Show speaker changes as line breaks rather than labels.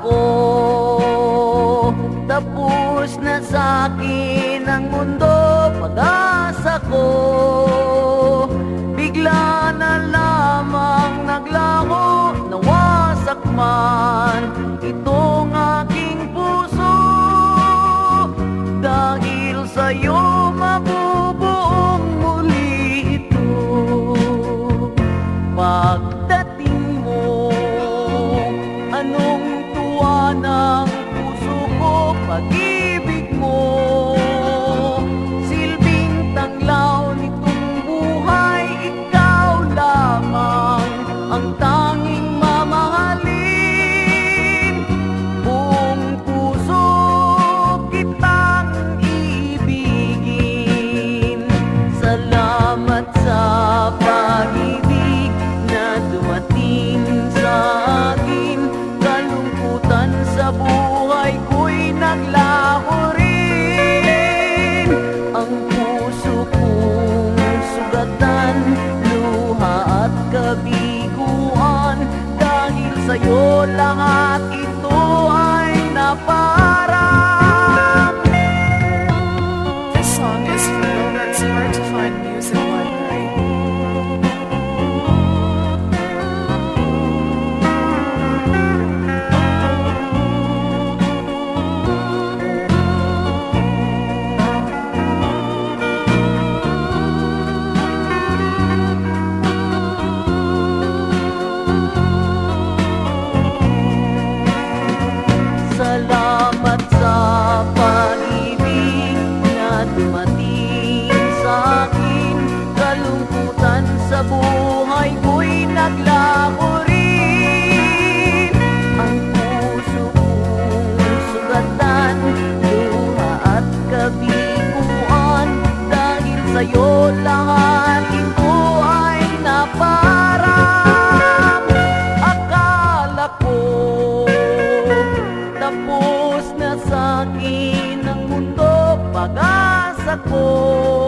ko tapos na sa'kin ang mundo, pag-asa ko bigla na lamang naglaho, nawasak man itong aking puso. Dahil sa'yo mabubuong muli ito. Pagdating mo, anong tuwa ng puso ko, pag-ibig mo, silbing tanglaw nitong buhay, ikaw lamang ang tanging mamahalin. Buong puso kitang ibigin. Salamat sa pag-ibig na dumating sa akin. Kalungkutan sa buhay ko'y naglaho rin. Ang puso kong sugatan, luha at kabiguan. Dahil sa'yo lahat ito ay naparang.
This song is from Milbert's Hard to Find Music Library.
Salamat sa pag-ibig na dumating sa akin. Kalungkutan sa buhay ko'y naglaho rin. Ang puso kong sugatan, luha at kabiguan. Dahil sa'yo lahat ito ay naparang. Akala ko tapos na sa'kin ang mundo, pag-asa ko